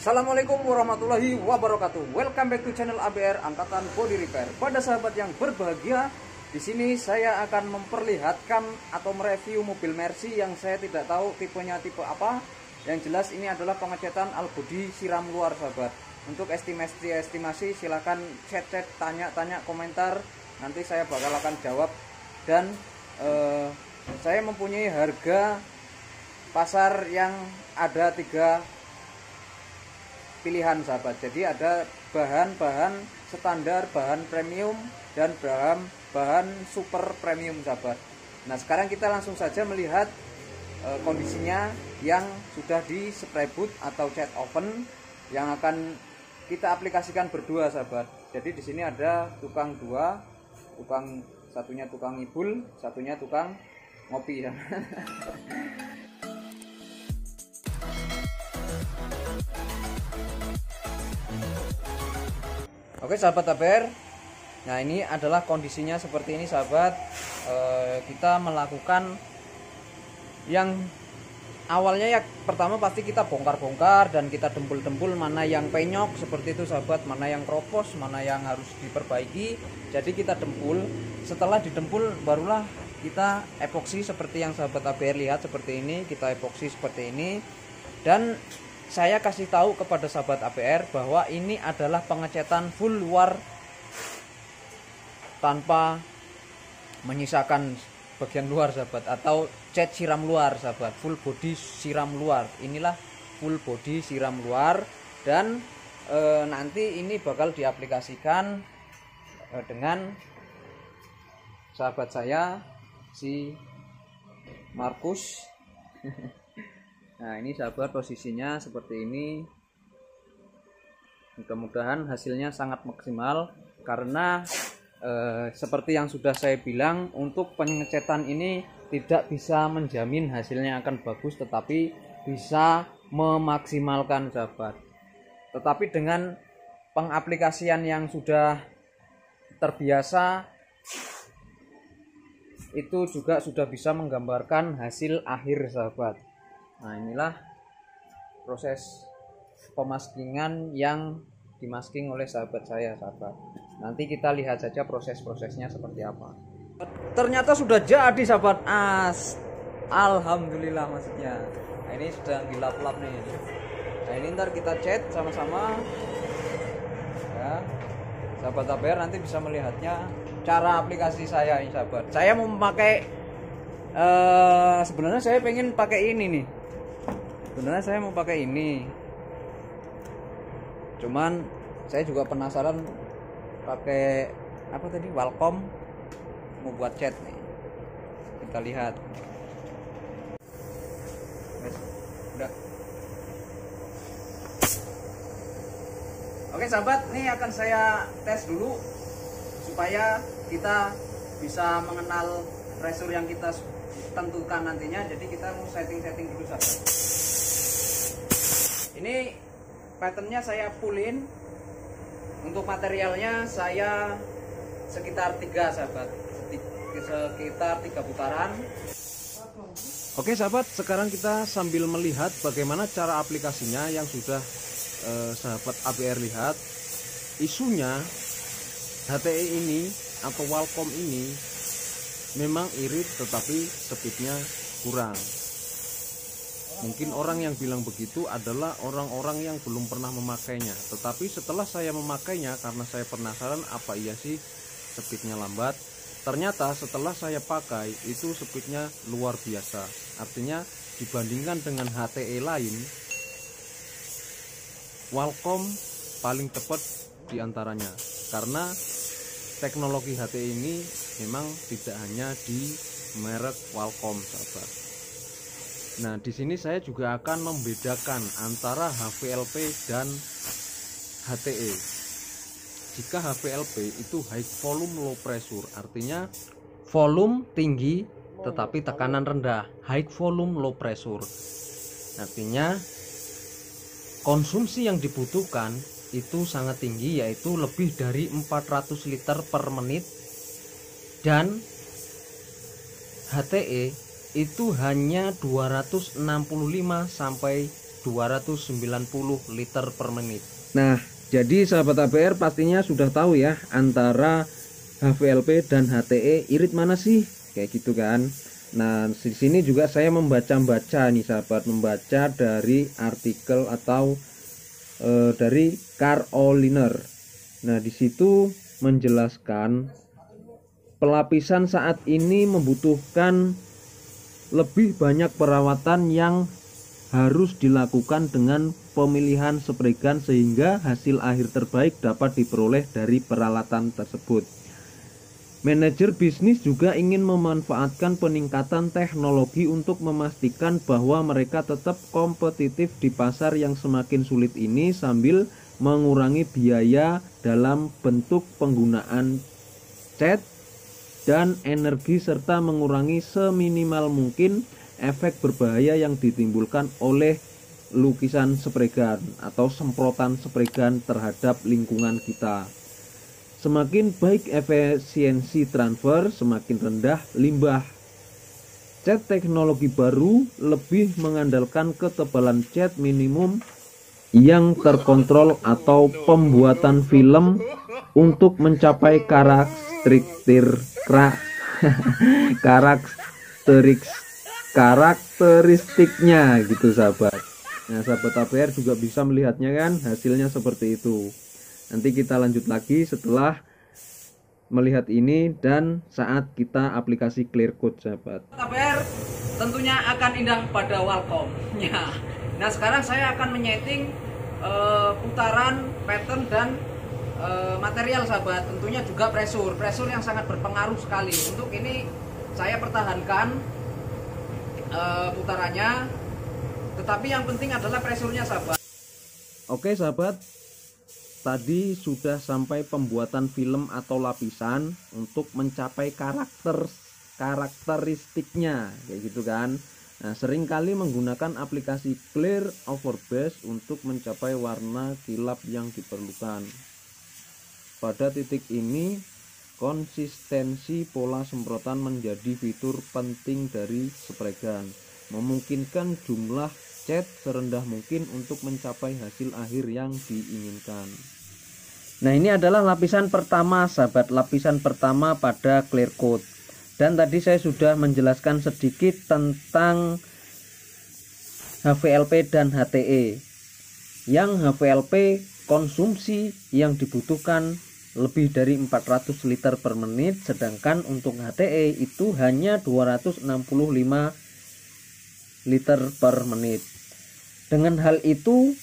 Assalamualaikum warahmatullahi wabarakatuh. Welcome back to channel ABR Angkatan Body Repair. Pada sahabat yang berbahagia, di sini saya akan memperlihatkan atau mereview mobil Mercy yang saya tidak tahu tipenya tipe apa. Yang jelas ini adalah pengecetan al body siram luar, sahabat. Untuk estimasi silahkan chat, tanya, komentar. Nanti saya bakal akan jawab. Dan saya mempunyai harga pasar yang ada 3 pilihan, sahabat. Jadi ada bahan standar, bahan premium, dan bahan super premium, sahabat. Nah, sekarang kita langsung saja melihat kondisinya yang sudah di spray boot atau cat oven yang akan kita aplikasikan berdua, sahabat. Jadi di sini ada tukang dua, satunya tukang ngibul, satunya tukang ngopi ya. Oke sahabat ABR, nah ini adalah kondisinya seperti ini, sahabat. Kita melakukan yang awalnya ya, pertama pasti kita bongkar dan kita dempul mana yang penyok seperti itu, sahabat, mana yang kropos, mana yang harus diperbaiki. Jadi kita dempul, setelah didempul barulah kita epoksi seperti yang sahabat ABR lihat seperti ini. Kita epoksi seperti ini, dan saya kasih tahu kepada sahabat ABR bahwa ini adalah pengecetan full luar tanpa menyisakan bagian luar, sahabat, atau cat siram luar, sahabat, full body siram luar. Inilah full body siram luar, dan nanti ini bakal diaplikasikan dengan sahabat saya si Markus. Nah, ini sahabat posisinya seperti ini. Mudah-mudahan hasilnya sangat maksimal, karena seperti yang sudah saya bilang, untuk pengecetan ini tidak bisa menjamin hasilnya akan bagus, tetapi bisa memaksimalkan, sahabat. Tetapi dengan pengaplikasian yang sudah terbiasa, itu juga sudah bisa menggambarkan hasil akhir, sahabat. Nah, inilah proses pemaskingan yang dimasking oleh sahabat saya, sahabat. Nanti kita lihat saja proses-prosesnya seperti apa. Ternyata sudah jadi, sahabat. Alhamdulillah maksudnya. Nah, ini sudah dilap-lap nih. Nah, ini ntar kita cat sama-sama ya. Sahabat ABR nanti bisa melihatnya cara aplikasi saya ini, sahabat. Saya mau memakai sebenarnya saya pengen pakai ini nih. Sebenarnya saya mau pakai ini, cuman saya juga penasaran pakai apa tadi, Wacom, mau buat cat nih. Kita lihat. Udah. Oke sahabat, ini akan saya tes dulu supaya kita bisa mengenal pressure yang kita tentukan nantinya. Jadi kita mau setting dulu, sahabat. Ini patternnya saya pullin. Untuk materialnya saya sekitar 3, sahabat, sekitar 3 putaran. Oke sahabat, sekarang kita sambil melihat bagaimana cara aplikasinya yang sudah sahabat ABR lihat. Isunya HTE ini atau Wacom ini memang irit, tetapi speednya kurang. Mungkin orang yang bilang begitu adalah orang-orang yang belum pernah memakainya. Tetapi setelah saya memakainya, karena saya penasaran apa iya sih speednya lambat, ternyata setelah saya pakai itu speednya luar biasa. Artinya dibandingkan dengan HTE lain, Wacom paling cepat diantaranya. Karena teknologi HTE ini memang tidak hanya di merek Wacom, sahabat. Nah, di sini saya juga akan membedakan antara HVLP dan HTE. Jika HVLP itu high volume low pressure, artinya volume tinggi tetapi tekanan rendah. High volume low pressure artinya konsumsi yang dibutuhkan itu sangat tinggi, yaitu lebih dari 400 liter per menit. Dan HTE itu hanya 265 sampai 290 liter per menit. Nah, jadi sahabat ABR pastinya sudah tahu ya antara HVLP dan HTE irit mana sih? Kayak gitu kan. Nah, di sini juga saya membaca nih sahabat, membaca dari artikel atau dari Caroliner. Nah, di situ menjelaskan pelapisan saat ini membutuhkan lebih banyak perawatan yang harus dilakukan dengan pemilihan spray gun sehingga hasil akhir terbaik dapat diperoleh dari peralatan tersebut. Manajer bisnis juga ingin memanfaatkan peningkatan teknologi untuk memastikan bahwa mereka tetap kompetitif di pasar yang semakin sulit ini sambil mengurangi biaya dalam bentuk penggunaan cat dan energi serta mengurangi seminimal mungkin efek berbahaya yang ditimbulkan oleh lukisan spray gun atau semprotan spray gun terhadap lingkungan kita. Semakin baik efisiensi transfer, semakin rendah limbah. Cat teknologi baru lebih mengandalkan ketebalan cat minimum yang terkontrol atau pembuatan film untuk mencapai karakteristiknya gitu sahabat. Nah, sahabat ABR juga bisa melihatnya kan, hasilnya seperti itu. Nanti kita lanjut lagi setelah melihat ini dan saat kita aplikasi clear coat sahabat. ABR tentunya akan indah pada Wacom-nya. Nah, sekarang saya akan menyeting putaran, pattern dan material sahabat. Tentunya juga pressure yang sangat berpengaruh sekali. Untuk ini saya pertahankan putarannya, tetapi yang penting adalah pressure-nya sahabat. Oke sahabat, tadi sudah sampai pembuatan film atau lapisan untuk mencapai karakteristiknya kayak gitu kan. Nah, seringkali menggunakan aplikasi Clear Overbase untuk mencapai warna kilap yang diperlukan. Pada titik ini, konsistensi pola semprotan menjadi fitur penting dari spray gun, memungkinkan jumlah cat serendah mungkin untuk mencapai hasil akhir yang diinginkan. Nah, ini adalah lapisan pertama sahabat, lapisan pertama pada clear coat. Dan tadi saya sudah menjelaskan sedikit tentang HVLP dan HTE. Yang HVLP konsumsi yang dibutuhkan lebih dari 400 liter per menit, sedangkan untuk HTE itu hanya 265 liter per menit. Dengan hal itu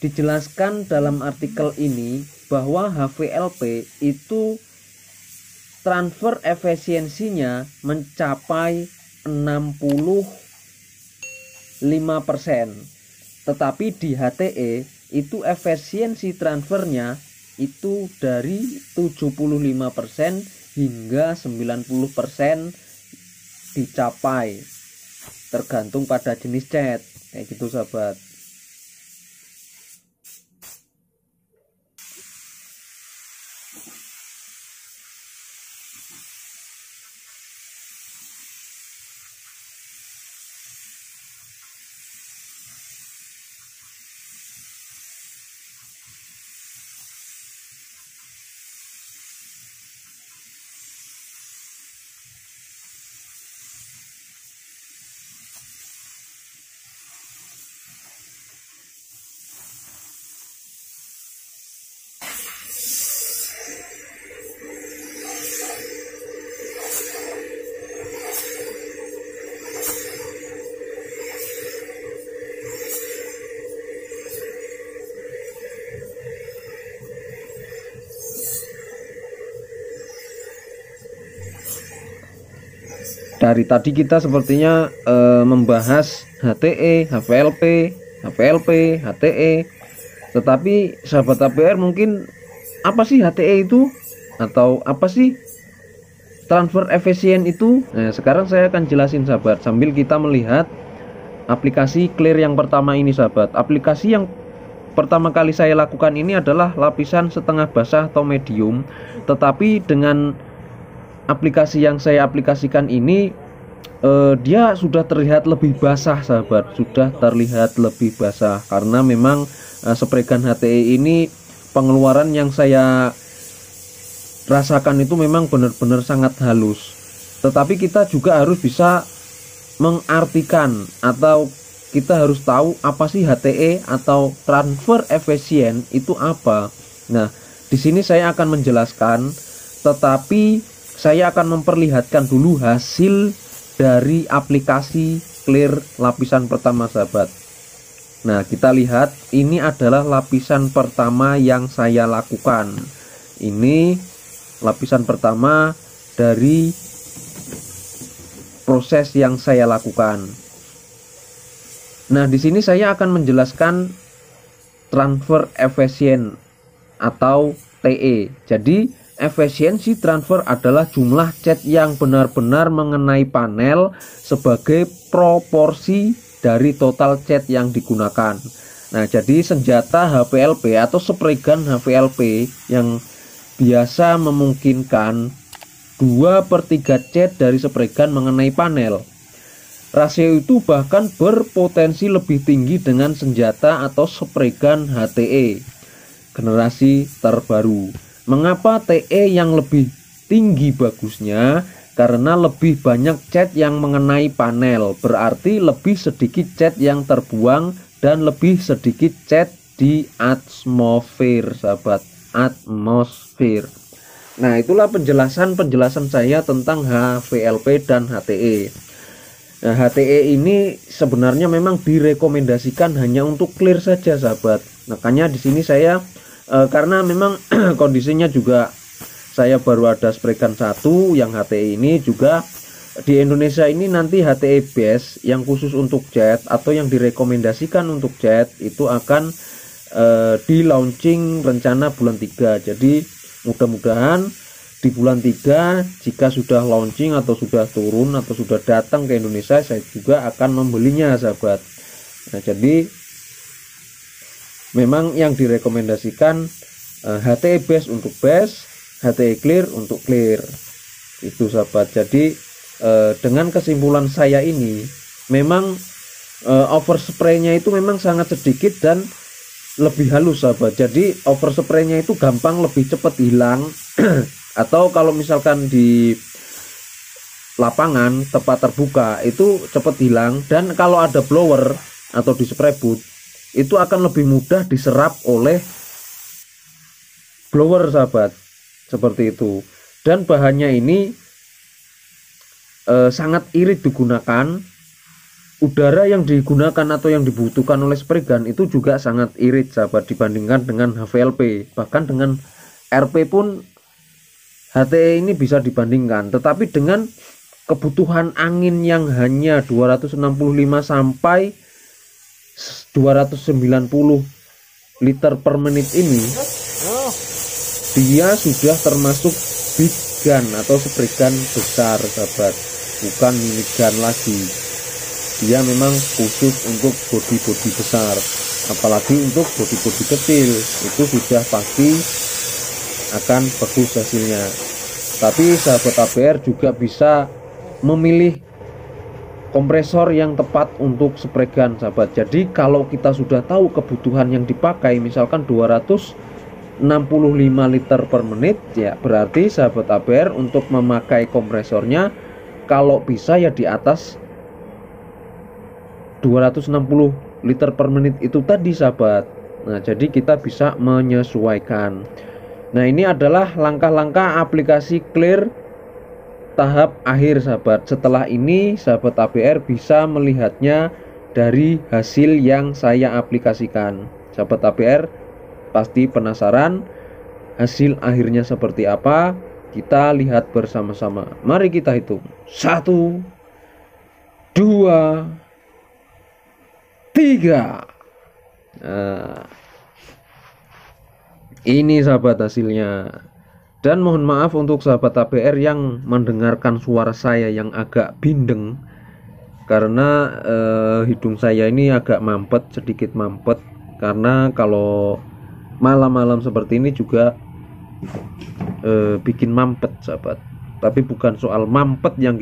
dijelaskan dalam artikel ini bahwa HVLP itu transfer efisiensinya mencapai 65%, tetapi di HTE itu efisiensi transfernya itu dari 75% hingga 90% dicapai, tergantung pada jenis cat kayak gitu sahabat. Dari tadi kita sepertinya membahas HTE, HVLP, HTE. Tetapi sahabat ABR mungkin apa sih HTE itu? Atau apa sih transfer efisien itu? Nah, sekarang saya akan jelasin sahabat sambil kita melihat aplikasi Clear yang pertama ini sahabat. Aplikasi yang pertama kali saya lakukan ini adalah lapisan setengah basah atau medium. Tetapi dengan aplikasi yang saya aplikasikan ini dia sudah terlihat lebih basah sahabat, sudah terlihat lebih basah karena memang spray gun HTE ini pengeluaran yang saya rasakan itu memang benar-benar sangat halus. Tetapi kita juga harus bisa mengartikan atau kita harus tahu apa sih HTE atau transfer efisien itu apa. Nah, di sini saya akan menjelaskan, tetapi saya akan memperlihatkan dulu hasil dari aplikasi clear lapisan pertama sahabat. Nah, kita lihat ini adalah lapisan pertama yang saya lakukan. Ini lapisan pertama dari proses yang saya lakukan. Nah, di sini saya akan menjelaskan transfer efisien atau TE. Jadi, efisiensi transfer adalah jumlah cat yang benar-benar mengenai panel sebagai proporsi dari total cat yang digunakan. Nah, jadi senjata HVLP atau spray gun HVLP yang biasa memungkinkan 2/3 cat dari spray gun mengenai panel. Rasio itu bahkan berpotensi lebih tinggi dengan senjata atau spray gun HTE generasi terbaru. Mengapa TE yang lebih tinggi bagusnya? Karena lebih banyak cat yang mengenai panel, berarti lebih sedikit cat yang terbuang dan lebih sedikit cat di atmosfer sahabat, atmosfer. Nah, itulah penjelasan saya tentang HVLP dan HTE. Nah, HTE ini sebenarnya memang direkomendasikan hanya untuk clear saja sahabat. Makanya di sini saya karena memang kondisinya juga saya baru ada spray gun 1 yang HTE ini, juga di Indonesia ini nanti HTE base yang khusus untuk jet atau yang direkomendasikan untuk jet itu akan di launching rencana bulan 3. Jadi mudah-mudahan di bulan 3 jika sudah launching atau sudah turun atau sudah datang ke Indonesia, saya juga akan membelinya sahabat. Nah, jadi memang yang direkomendasikan HTE base untuk base, HTE clear untuk clear, itu sahabat. Jadi dengan kesimpulan saya ini memang overspray-nya itu memang sangat sedikit dan lebih halus sahabat. Jadi overspray-nya itu gampang, lebih cepat hilang. Atau kalau misalkan di lapangan tempat terbuka itu cepat hilang, dan kalau ada blower atau di spray boot itu akan lebih mudah diserap oleh blower sahabat, seperti itu. Dan bahannya ini sangat irit digunakan. Udara yang digunakan atau yang dibutuhkan oleh spray gun itu juga sangat irit sahabat dibandingkan dengan HVLP. Bahkan dengan RP pun HTE ini bisa dibandingkan, tetapi dengan kebutuhan angin yang hanya 265 sampai 290 liter per menit ini, dia sudah termasuk big gun atau spray gun besar sahabat, bukan mini gun lagi. Dia memang khusus untuk bodi-bodi besar, apalagi untuk bodi-bodi kecil itu sudah pasti akan bagus hasilnya. Tapi sahabat ABR juga bisa memilih kompresor yang tepat untuk spray gun sahabat. Jadi kalau kita sudah tahu kebutuhan yang dipakai, misalkan 265 liter per menit, ya berarti sahabat ABR untuk memakai kompresornya kalau bisa ya di atas 260 liter per menit itu tadi sahabat. Nah, jadi kita bisa menyesuaikan. Nah, ini adalah langkah-langkah aplikasi clear tahap akhir sahabat. Setelah ini sahabat ABR bisa melihatnya dari hasil yang saya aplikasikan. Sahabat ABR pasti penasaran hasil akhirnya seperti apa. Kita lihat bersama-sama. Mari kita hitung. 1 2 3. Nah, ini sahabat hasilnya. Dan mohon maaf untuk sahabat ABR yang mendengarkan suara saya yang agak bindeng, karena hidung saya ini agak mampet, sedikit mampet, karena kalau malam-malam seperti ini juga bikin mampet sahabat. Tapi bukan soal mampet yang